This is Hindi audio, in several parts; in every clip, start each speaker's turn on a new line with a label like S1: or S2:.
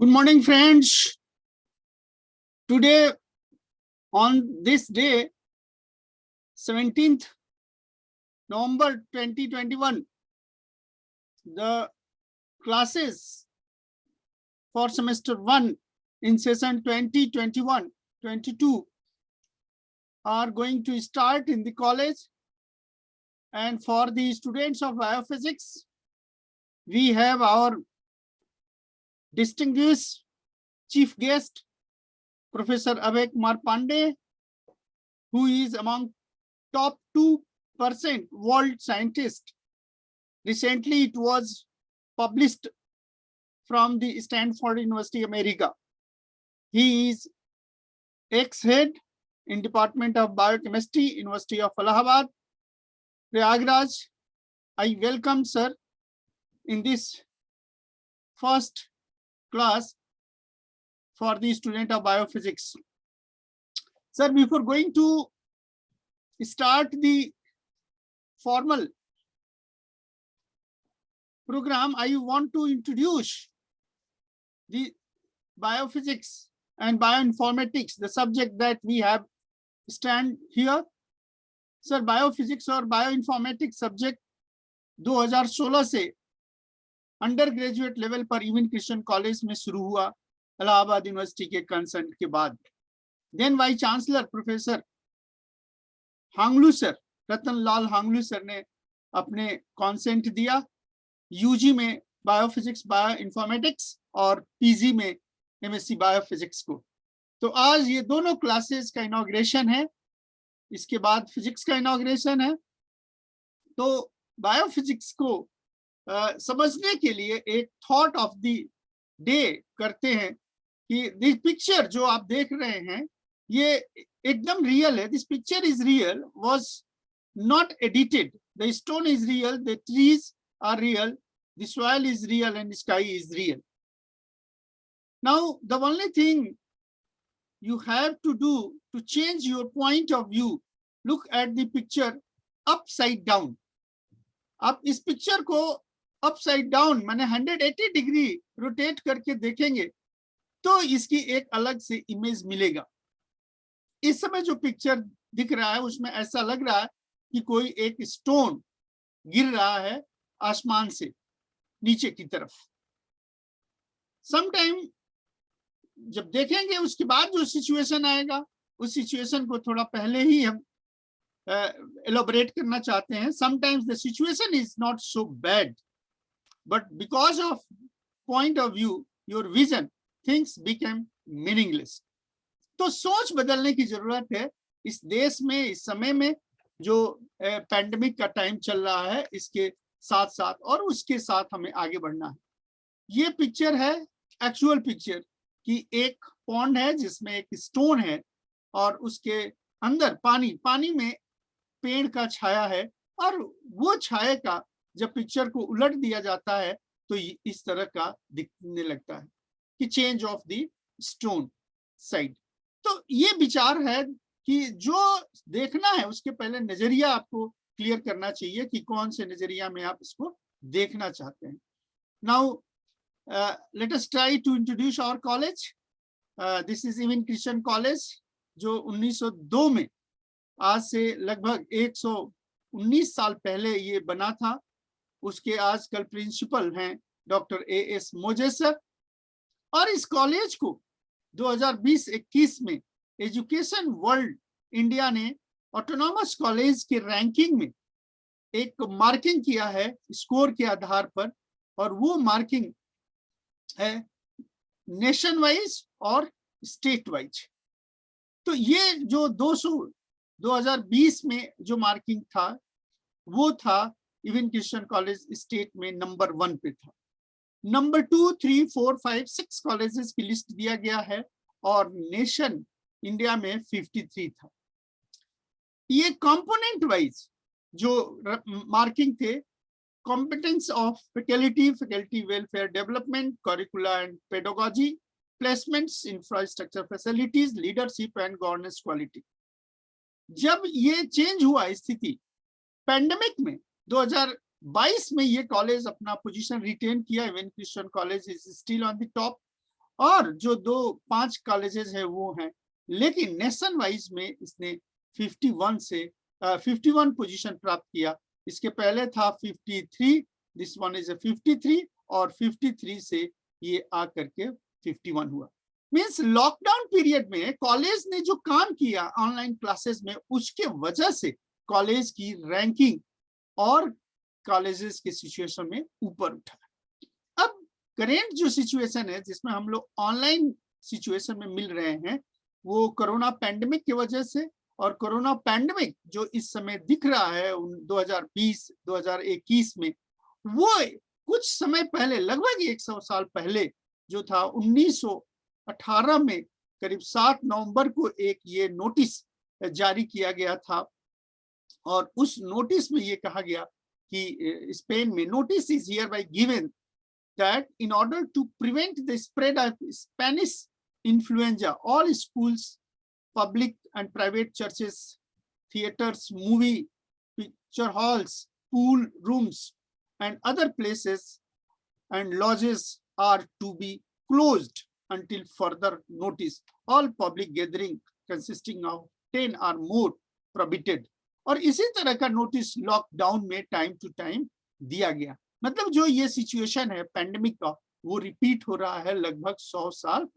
S1: Good morning, friends. Today, on this day, 17th November 2021, the classes for semester 1 in session 2021-22 are going to start in the college. And for the students of biophysics, we have our distinguished chief guest, Professor Abhay Kumar Pandey, who is among top 2% world scientists. Recently, it was published from the Stanford University, America. He is ex-head in Department of Biochemistry, University of Allahabad, Prayagraj. I welcome sir in this first class for the student of biophysics. Sir, before going to start the formal program, I want to introduce the biophysics and bioinformatics, the subject that we have stand here. Sir, biophysics और bioinformatics सब्जेक्ट 2016 से अंडर ग्रेजुएट लेवल पर इवन क्रिश्चियन कॉलेज में शुरू हुआ इलाहाबाद यूनिवर्सिटी के कंसर्ट के बाद। Then vice chancellor professor Hangloo sir, Ratanlal Hangloo sir ने अपने कॉन्सेंट दिया यूजी में बायोफिजिक्स बायोइंफॉर्मेटिक्स और पीजी में एमएससी बायोफिजिक्स को। तो आज ये दोनों क्लासेस का इनॉग्रेशन है, इसके बाद फिजिक्स का इनॉग्रेशन है। तो बायोफिजिक्स को समझने के लिए एक थॉट ऑफ द डे करते हैं कि दिस पिक्चर जो आप देख रहे हैं ये एकदम रियल है। This picture is real, was not edited. The stone is real, the trees are real, the soil is real and sky is real. Now the only thing you have to do to change your point of view, look at the picture upside down. आप इस पिक्चर को अपसाइड डाउन माने 180 डिग्री रोटेट करके देखेंगे तो इसकी एक अलग से इमेज मिलेगा। इस समय जो पिक्चर दिख रहा है उसमें ऐसा लग रहा है कि कोई एक स्टोन गिर रहा है आसमान से नीचे की तरफ। समटाइम जब देखेंगे उसके बाद जो सिचुएशन आएगा उस सिचुएशन को थोड़ा पहले ही हम elaborate करना चाहते हैं। Sometimes the situation is not so bad, but because of point of view, your vision, things become meaningless. तो सोच बदलने की जरूरत है इस देश में, इस समय में जो पैंडेमिक का टाइम चल रहा है, इसके साथ साथ और उसके साथ हमें आगे बढ़ना है। ये पिक्चर है एक्चुअल पिक्चर कि एक पॉन्ड है जिसमें एक स्टोन है और उसके अंदर पानी में पेड़ का छाया है और वो छाया का जब पिक्चर को उलट दिया जाता है तो इस तरह का दिखने लगता है कि change of the stone side. तो ये विचार है कि जो देखना है उसके पहले नजरिया आपको क्लियर करना चाहिए कि कौन से नजरिया में आप इसको देखना चाहते हैं। Now let us try to introduce our college. This is Even Christian College जो 1902 में आज से लगभग 119 साल पहले ये बना था। उसके आजकल प्रिंसिपल हैं डॉक्टर एएस मोजे सर। और इस कॉलेज को 2020-21 में एजुकेशन वर्ल्ड इंडिया ने ऑटोनॉमस कॉलेज के रैंकिंग में एक मार्किंग किया है स्कोर के आधार पर, और वो मार्किंग है नेशन वाइज और स्टेट वाइज। तो ये जो 2020 में जो मार्किंग था वो था इवन क्रिश्चियन कॉलेज स्टेट में नंबर 1 पे था। नंबर 2, 3, 4, 5, 6 कॉलेजेस की लिस्ट दिया गया है और नेशन इंडिया में 53 था। ये कंपोनेंट वाइज जो मार्किंग थे, competence of faculty, faculty welfare development, curricula and pedagogy, placements, infrastructure facilities, leadership and governance quality. जब ये चेंज हुआ स्थिति पैंडेमिक में 2022 में ये कॉलेज अपना पोजीशन रिटेन किया। Even Christian college is still on the top और जो 5 कॉलेजेस है वो हैं, लेकिन नेशन वाइज में इसने 51 से 51 पोजीशन प्राप्त किया। इसके पहले था 53, दिस वन इज 53, और 53 से ये आकर के 51 हुआ। मीन्स लॉकडाउन पीरियड में कॉलेज ने जो काम किया ऑनलाइन क्लासेस में, उसके वजह से कॉलेज की रैंकिंग और कॉलेजेस के सिचुएशन में ऊपर उठा। अब करेंट जो सिचुएशन है जिसमें हम लोग ऑनलाइन सिचुएशन में मिल रहे हैं, वो कोरोना पैंडेमिक की वजह से, और कोरोना पैंडेमिक जो इस समय दिख रहा है 2020-2021 में, वो कुछ समय पहले, लगभग 100 साल पहले जो था 1918 में करीब 7 नवंबर को एक ये नोटिस जारी किया गया था, और उस नोटिस में ये कहा गया कि स्पेन में, notice is here bye given that in order to prevent the spread of Spanish influenza, all schools, public and private churches, theaters, movie, picture halls, pool rooms, and other places and lodges are to be closed until further notice. All public gathering consisting of 10 or more prohibited. और इसी तरह का नोटिस लॉकडाउन में टाइम टू टाइम दिया गया। मतलब जो ये सिचुएशन है पैंडेमिक का, वो रिपीट हो रहा है लगभग 100 साल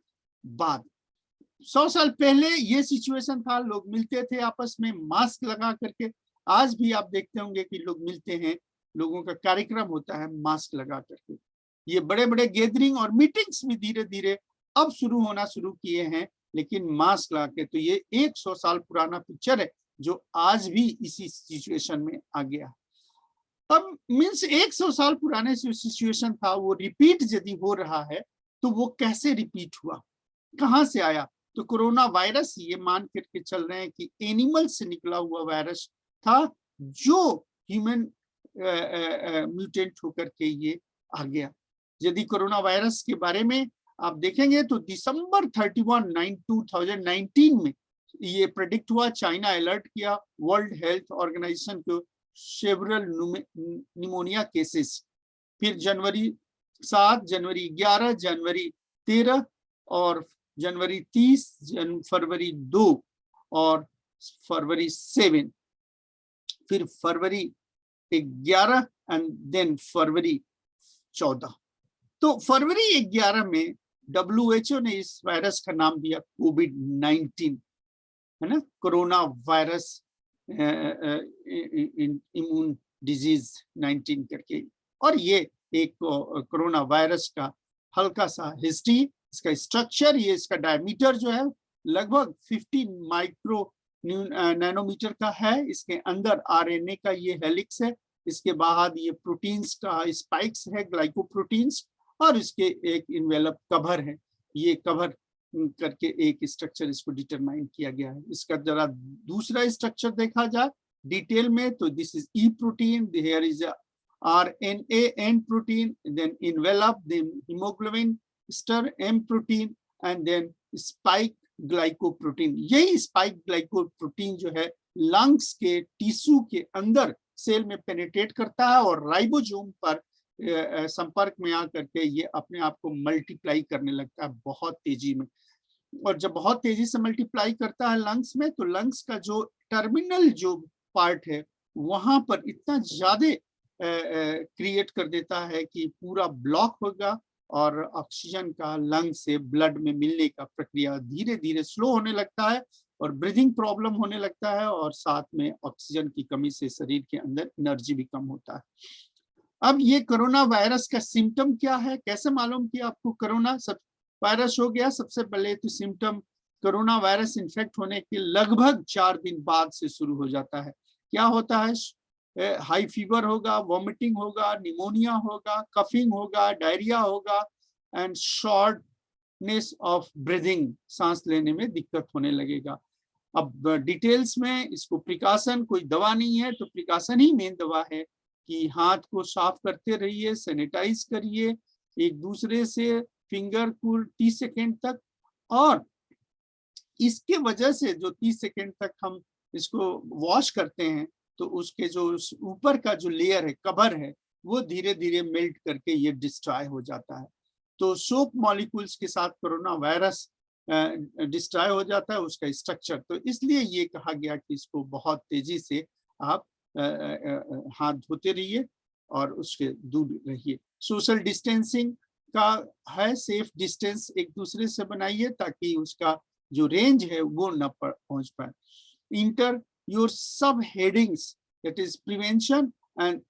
S1: बाद। 100 साल पहले ये सिचुएशन था, लोग मिलते थे आपस में मास्क लगा करके। आज भी आप देखते होंगे कि लोग मिलते हैं, लोगों का कार्यक्रम होता है मास्क लगा करके। ये बड़े बड़े गैदरिंग और मीटिंग्स भी धीरे धीरे अब शुरू किए हैं, लेकिन मास्क लगा के। तो ये 100 साल पुराना पिक्चर है जो आज भी इसी सिचुएशन में आ गया। अब मीन्स 100 साल पुराने जो सिचुएशन था वो रिपीट यदि हो रहा है, तो वो कैसे रिपीट हुआ, कहां से आया? तो कोरोना वायरस, ये मान करके चल रहे हैं कि एनिमल से निकला हुआ वायरस था, जो ह्यूमन म्यूटेंट होकर के ये आ गया। यदि कोरोना वायरस के बारे में आप देखेंगे तो दिसंबर 31, 2019 में ये प्रेडिक्ट हुआ, चाइना अलर्ट किया वर्ल्ड हेल्थ ऑर्गेनाइजेशन को सेवरल निमोनिया केसेस। फिर जनवरी 7, जनवरी 11, जनवरी 13 और जनवरी 30, फरवरी 2 और फरवरी 7, फिर फरवरी 11 एंड देन फरवरी 14। तो फरवरी 11 में WHO ने इस वायरस का नाम दिया कोविड-19, है ना, कोरोना वायरस इम्यून डिजीज 19 करके। और ये एक कोरोना वायरस का हल्का सा हिस्ट्री, इसका स्ट्रक्चर, ये इसका डायमीटर जो है लगभग 50 माइक्रो नैनोमीटर का है। इसके अंदर RNA का ये हेलिक्स है, इसके बाद ये प्रोटीन्स का स्पाइक्स है, ग्लाइकोप्रोटीन्स, और इसके एक इन्वेलप कवर है। ये कवर करके एक स्ट्रक्चर इसको डिटरमाइन किया गया है। इसका जरा दूसरा स्ट्रक्चर देखा जाए डिटेल में, तो this is E protein, here is RNA N protein, then envelope, then hemoglobin ester M protein, and then spike glycoprotein. यही स्पाइक ग्लाइकोप्रोटीन जो है लंग्स के टिश्यू के अंदर सेल में पेनिट्रेट करता है और राइबोसोम पर संपर्क में आकर के ये अपने आप को मल्टीप्लाई करने लगता है बहुत तेजी में। और जब बहुत तेजी से मल्टीप्लाई करता है लंग्स में, तो लंग्स का जो टर्मिनल जो पार्ट है वहां पर इतना ज्यादा क्रिएट कर देता है कि पूरा ब्लॉक होगा और ऑक्सीजन का लंग से ब्लड में मिलने का प्रक्रिया धीरे धीरे स्लो होने लगता है और ब्रीदिंग प्रॉब्लम होने लगता है, और साथ में ऑक्सीजन की कमी से शरीर के अंदर एनर्जी भी कम होता है। अब ये कोरोना वायरस का सिम्टम क्या है, कैसे मालूम कि आपको कोरोना सब वायरस हो गया? सबसे पहले तो सिम्टम कोरोना वायरस इन्फेक्ट होने के लगभग 4 दिन बाद से शुरू हो जाता है। क्या होता है? हाई फीवर होगा, वॉमिटिंग होगा, निमोनिया होगा, कफिंग होगा, डायरिया होगा, एंड शॉर्टनेस ऑफ ब्रीदिंग, सांस लेने में दिक्कत होने लगेगा। अब डिटेल्स में इसको प्रिकॉशन, कोई दवा नहीं है तो प्रिकॉशन ही मेन दवा है कि हाथ को साफ करते रहिए, सैनिटाइज करिए एक दूसरे से, फिंगर को 30 सेकेंड तक, और इसके वजह से जो 30 सेकेंड तक हम इसको वॉश करते हैं तो उसके जो ऊपर का जो लेयर है, कवर है, वो धीरे धीरे मेल्ट करके ये डिस्ट्रॉय हो जाता है। तो सोप मॉलिक्यूल्स के साथ कोरोना वायरस डिस्ट्रॉय हो जाता है उसका स्ट्रक्चर। तो इसलिए ये कहा गया कि इसको बहुत तेजी से आप हाथ धोते रहिए और उसके दूर रहिए। सोशल डिस्टेंसिंग का है, सेफ डिस्टेंस एक दूसरे से बनाइए ताकि उसका जो रेंज है वो न पहुंच पाए। Enter your sub headings, that is prevention and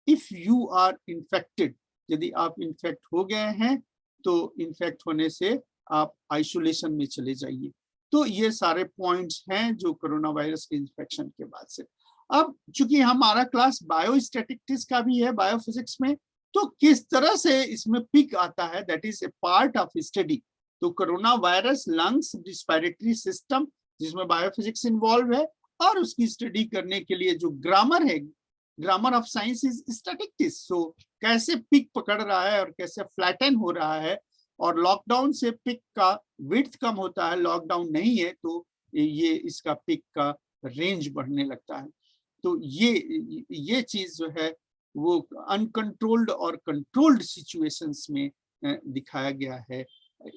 S1: if you are infected, यदि आप इन्फेक्ट हो गए हैं तो इन्फेक्ट होने से आप आइसोलेशन में चले जाइए। तो ये सारे पॉइंट्स हैं जो कोरोना वायरस के इन्फेक्शन के बाद से। अब चूंकि हमारा क्लास बायोस्टैटिक्स का भी है बायोफिजिक्स में, तो किस तरह से इसमें पिक आता है, that is a part of study. तो corona virus, lungs, respiratory system जिसमें बायोफिजिक्स इन्वॉल्व है, और उसकी स्टडी करने के लिए जो ग्रामर है, grammar of science is statistics. So कैसे पिक पकड़ रहा है और कैसे फ्लैटन हो रहा है, और लॉकडाउन से पिक का विड्थ कम होता है, लॉकडाउन नहीं है तो ये इसका पिक का रेंज बढ़ने लगता है। तो ये चीज जो है वो अनकंट्रोल्ड और कंट्रोल्ड सिचुएशंस में दिखाया गया है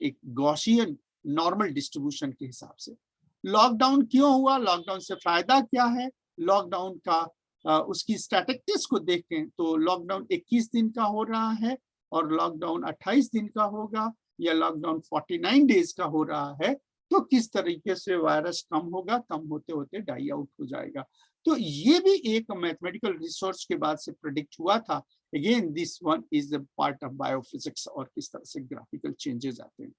S1: एक गॉसियन नॉर्मल डिस्ट्रीब्यूशन के हिसाब से। लॉकडाउन क्यों हुआ, लॉकडाउन से फायदा क्या है, लॉकडाउन का उसकी स्टैटिस्टिक्स को देखें तो लॉकडाउन 21 दिन का हो रहा है और लॉकडाउन 28 दिन का होगा या लॉकडाउन 49 डेज का हो रहा है, तो किस तरीके से वायरस कम होगा, कम होते होते डाई आउट हो जाएगा। तो ये भी एक मैथमेटिकल रिसर्च के बाद से प्रेडिक्ट हुआ था। Again this one is the part of biophysics और किस तरह से ग्राफिकल चेंजेस आते हैं।